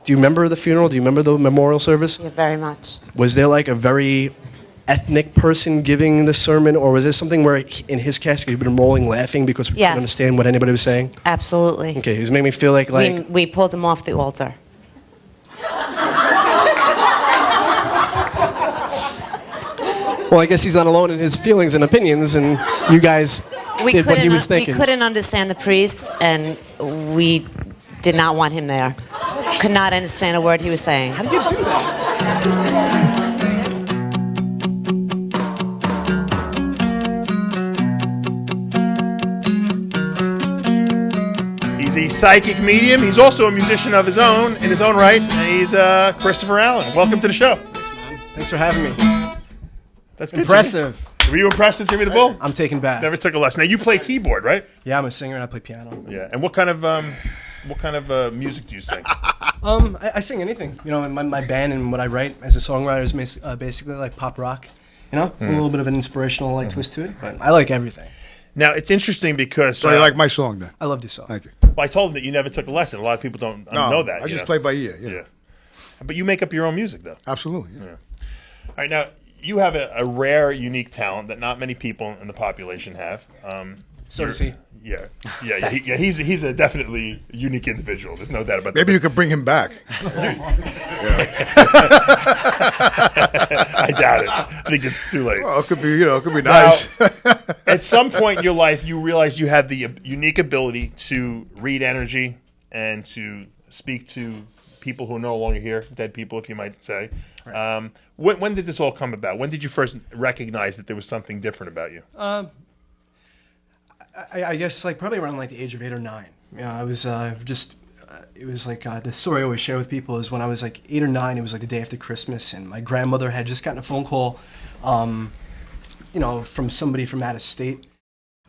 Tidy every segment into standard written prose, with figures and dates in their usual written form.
Do you remember the funeral? Do you remember the memorial service? Yeah, very much. Was there like a very ethnic person giving the sermon, or was this something where in his casket he'd been rolling laughing because we couldn't understand what anybody was saying? Absolutely. Okay, he was making me feel like we pulled him off the altar. Well, I guess he's not alone in his feelings and opinions, and you guys did what he was thinking. We couldn't understand the priest, and we did not want him there. Could not understand a word he was saying. How did you do that? He's a psychic medium. He's also a musician of his own, in his own right. And he's Christopher Allan. Welcome to the show. Thanks for having me. That's good. Impressive. Jimmy. Were you impressed with Jimmy the Bull? I'm taken back. Never took a lesson. Now you play keyboard, right? Yeah, I'm a singer and I play piano. Yeah. And what kind of music do you sing? I sing anything. You know, my band and what I write as a songwriter is basically like pop rock. You know, a little bit of an inspirational twist to it, but I like everything. Now it's interesting because So you like my song then? I love this song. Thank you. well, I told him that you never took a lesson. A lot of people don't know that. I just play by ear. Yeah. But you make up your own music, though. Absolutely. Yeah. All right, now you have a rare, unique talent that not many people in the population have. So does he. Yeah. He's a definitely unique individual. There's no doubt about that. Maybe you could bring him back. I doubt it. I think it's too late. Well, it could be, it could be nice. At some point in your life, you realized you had the unique ability to read energy and to speak to people who are no longer here, dead people, if you might say. Right. When did this all come about? When did you first recognize that there was something different about you? I guess like probably around like the age of 8 or 9. Yeah, I was it was like the story I always share with people is when I was like 8 or 9. It was like the day after Christmas, and my grandmother had just gotten a phone call, from somebody from out of state.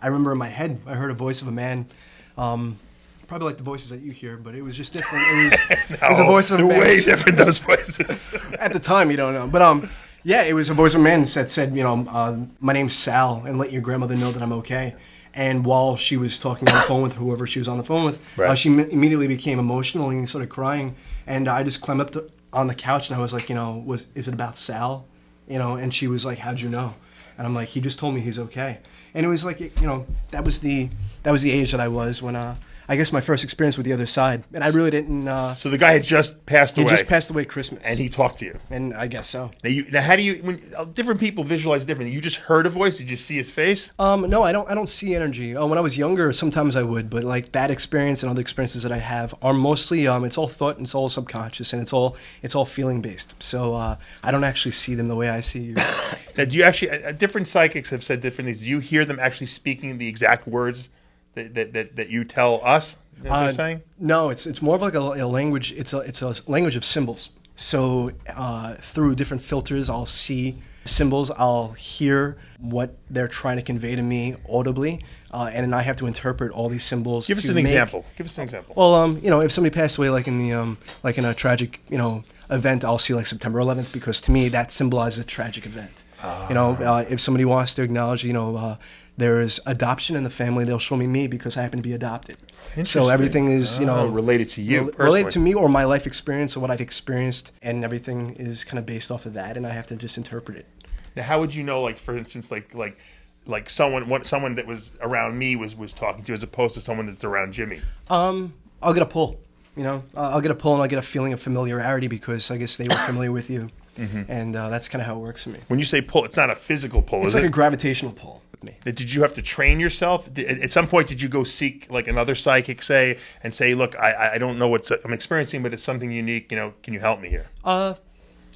I remember in my head I heard a voice of a man, probably like the voices that you hear, but it was just different. It was a voice of a man. Way different, those voices. At the time, you don't know, but yeah, it was a voice of a man that said, my name's Sal, and let your grandmother know that I'm okay. And while she was talking on the phone with whoever she was on the phone with, right. She immediately became emotional and started crying. And I just climbed up on the couch and I was like, is it about Sal? And she was like, how'd you know? And I'm like, he just told me he's okay. And it was like, that was the age that I was when I guess my first experience with the other side, and I really didn't. So the guy had just passed away. He just passed away Christmas, and he talked to you. And I guess so. Now how do you? When different people visualize differently. You just heard a voice. Did you see his face? No, I don't see energy. When I was younger, sometimes I would, but like that experience and other experiences that I have are mostly it's all thought and it's all subconscious and it's all feeling based. So I don't actually see them the way I see you. Now, do you actually? Different psychics have said different things. Do you hear them actually speaking the exact words that you tell us? They're saying? No, it's more of like a language. It's a language of symbols. So through different filters, I'll see symbols. I'll hear what they're trying to convey to me audibly, and then I have to interpret all these symbols. Give us an example. Give us an example. Well, if somebody passed away, like in the like in a tragic event, I'll see like September 11th because to me that symbolizes a tragic event. If somebody wants to acknowledge, there is adoption in the family, they'll show me because I happen to be adopted. So everything is, related to you personally. Related to me or my life experience or what I've experienced, and everything is kind of based off of that, and I have to just interpret it. Now, how would you know, like for instance, like someone that was around me was talking to you as opposed to someone that's around Jimmy? I'll get a pull. I'll get a pull and I'll get a feeling of familiarity because I guess they were familiar with you. Mm-hmm. And that's kind of how it works for me. When you say pull, it's not a physical pull, it's like a gravitational pull with me. Did you have to train yourself? At some point, did you go seek like another psychic, say, look, I don't know what I'm experiencing, but it's something unique. Can you help me here? I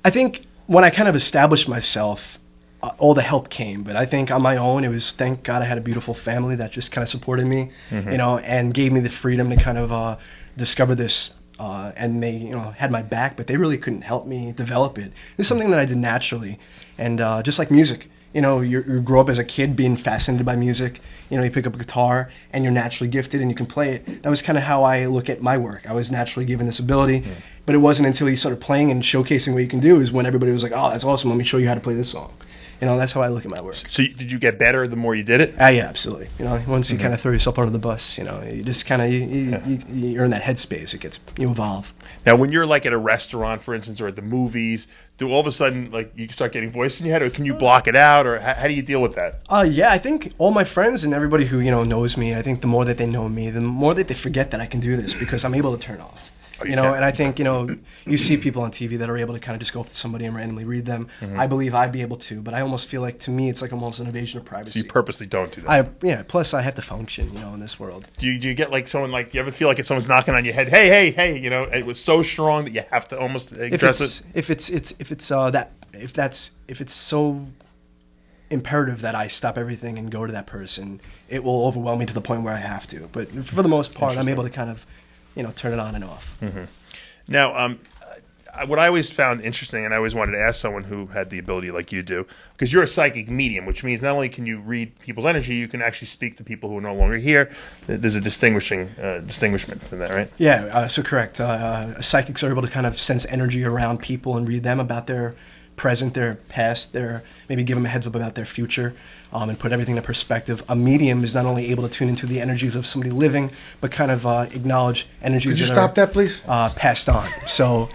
think when I kind of established myself, all the help came. But I think on my own, it was, thank God I had a beautiful family that just kind of supported me, mm-hmm. And gave me the freedom to kind of discover this. And they, had my back, but they really couldn't help me develop it. It's something that I did naturally, and just like music, you grow up as a kid being fascinated by music. You pick up a guitar, and you're naturally gifted, and you can play it. That was kind of how I look at my work. I was naturally given this ability, but it wasn't until you started playing and showcasing what you can do is when everybody was like, "Oh, that's awesome! Let me show you how to play this song." That's how I look at my work. So did you get better the more you did it? Yeah, absolutely. Once you kind of throw yourself under the bus, you just kind of you're in that headspace. You evolve. Now, when you're like at a restaurant, for instance, or at the movies, do all of a sudden like you start getting voices in your head, or can you block it out, or how do you deal with that? Yeah, I think all my friends and everybody who knows me, I think the more that they know me, the more that they forget that I can do this because I'm able to turn off. And I think, you see people on TV that are able to kind of just go up to somebody and randomly read them. I believe I'd be able to, but I almost feel like, to me, it's like almost an invasion of privacy. So you purposely don't do that? Plus I have to function, in this world. Do you get like someone, like, you ever feel like if someone's knocking on your head, hey, it was so strong that you have to almost address it? If it's so imperative that I stop everything and go to that person, it will overwhelm me to the point where I have to. But for the most part, I'm able to kind of turn it on and off. Now, what I always found interesting, and I always wanted to ask someone who had the ability like you do, because you're a psychic medium, which means not only can you read people's energy, you can actually speak to people who are no longer here. There's a distinguishment from that, right? Yeah, so correct. Psychics are able to kind of sense energy around people and read them about their present, their past, maybe give them a heads up about their future, and put everything in perspective. A medium is not only able to tune into the energies of somebody living, but kind of acknowledge energies Could you that stop are that, please? Passed on. So,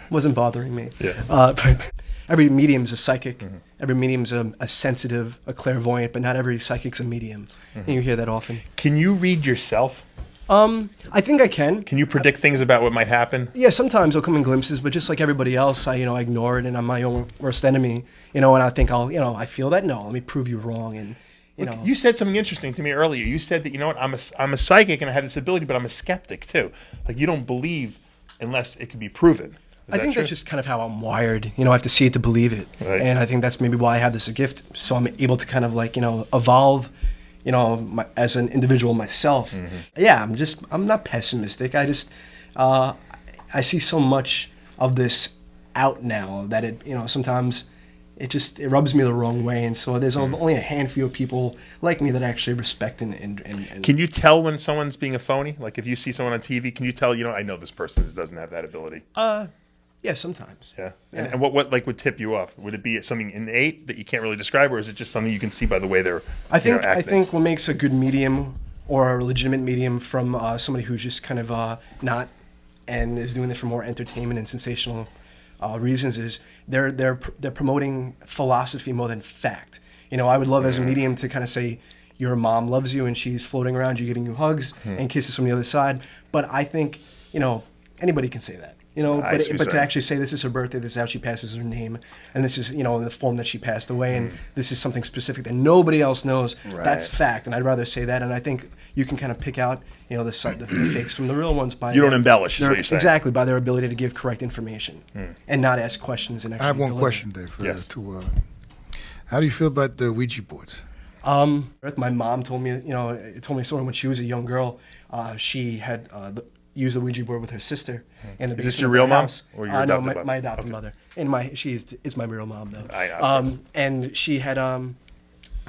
wasn't bothering me. Yeah. But every medium is a psychic. Every medium is a sensitive, a clairvoyant, but not every psychic's a medium. And you hear that often. Can you read yourself? I think I can. Can you predict things about what might happen? Yeah, sometimes they'll come in glimpses, but just like everybody else, I ignore it, and I'm my own worst enemy. And I think I feel that. No, let me prove you wrong, and You said something interesting to me earlier. You said that I'm a psychic and I have this ability, but I'm a skeptic too. Like, you don't believe unless it can be proven. I think that's just kind of how I'm wired. I have to see it to believe it, Right. and I think that's maybe why I have this gift. So I'm able to kind of evolve. As an individual myself. Yeah, I'm not pessimistic. I see so much of this out now that sometimes it rubs me the wrong way. And so there's only a handful of people like me that actually respect and Can you tell when someone's being a phony? Like, if you see someone on TV, can you tell, I know this person doesn't have that ability? yeah, sometimes. Yeah. Yeah. And what would tip you off? Would it be something innate that you can't really describe, or is it just something you can see by the way they're I think acting? what makes a good medium or a legitimate medium from somebody who's just kind of not and is doing this for more entertainment and sensational reasons is they're promoting philosophy more than fact. I would love as a medium to kind of say your mom loves you and she's floating around you, giving you hugs and kisses from the other side. But I think anybody can say that. But to actually say this is her birthday, this is how she passes her name, and this is in the form that she passed away, and this is something specific that nobody else knows. Right. That's fact, and I'd rather say that. And I think you can kind of pick out the fakes from the real ones by You don't embellish, is what you're saying. Exactly, by their ability to give correct information and not ask questions and actually I have one deliver. question, Dave. Yes. How do you feel about the Ouija boards? My mom told me, told me a story when she was a young girl. She had used the Ouija board with her sister. In the Is this basement your of real their mom house. or your adopted mother? My adopted Okay. mother. And she is my real mom though. I know. And she had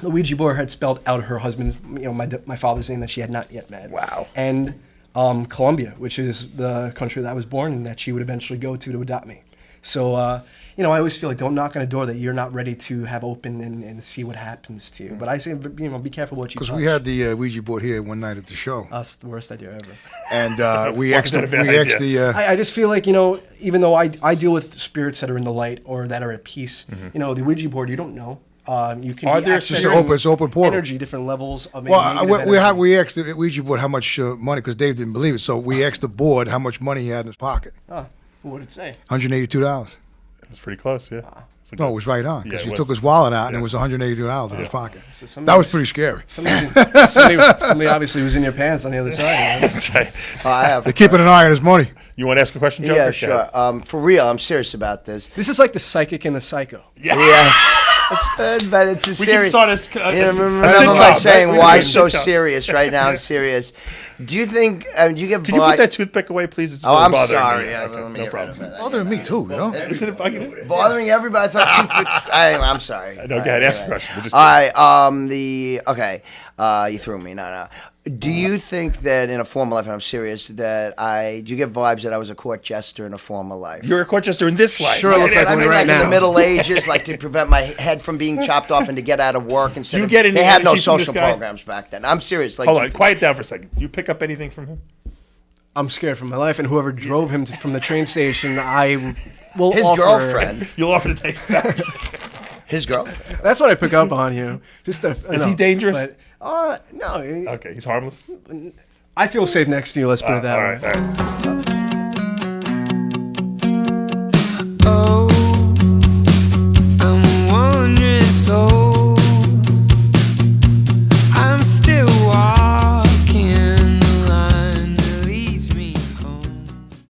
the Ouija board had spelled out her husband's, my father's name that she had not yet met. Wow. And Colombia, which is the country that I was born in, that she would eventually go to adopt me. So, I always feel like don't knock on a door that you're not ready to have open and see what happens to you. But I say, be careful what you touch. Because we had the Ouija board here one night at the show, That's the worst idea ever. and we asked that a bad idea? I just feel like, even though I deal with spirits that are in the light or that are at peace, the Ouija board, you don't know. You can Are be there accessing it's open portal. energy, different levels of Well, negative we energy. we asked the Ouija board how much money, because Dave didn't believe it. So we asked the board how much money he had in his pocket. What would it say? $182. It's pretty close, yeah. No, it was right on, Yeah, because it he was. took his wallet out and it was $182 in his pocket. So That was pretty scary. Somebody obviously was in your pants on the other side. I have. They're keeping an eye on his money. You want to ask a question, Joe? Yeah, Go sure. ahead. For real, I'm serious about this. This is like the psychic and the psycho. Yes. It's good, but it's a We can serious. start a Remember sitcom, my saying, right? why We can so sitcom. serious? Right now, I'm serious. Do you think? Do you get? Can you put that toothpick away, please? It's really I'm bothering sorry. me. Yeah, Okay, let me no get rid of problem. it. Bothering me too, you know. Isn't it bugging? Bothering everybody. I thought toothpicks. I'm sorry. No, go ahead. Ask a question. We're just All right. Okay. You threw me. No. Do you think that in a former life, and I'm serious, that do you get vibes that I was a court jester in a former life? You're a court jester in this life. Sure looks like I one mean, right like in now. the Middle Ages, like to prevent my head from being chopped off and to get out of work instead You of. get any They had no energy from this social guy? programs back then. I'm serious. Like, Hold on. Quiet down for a second. Do you pick up anything from him? I'm scared for my life, and whoever drove him from the train station, I will his offer. girlfriend. You'll offer to take it back. His girlfriend. That's what I pick up on you. Is he dangerous? But, no. Okay, he's harmless. I feel safe next to you. Let's put it that All way. right.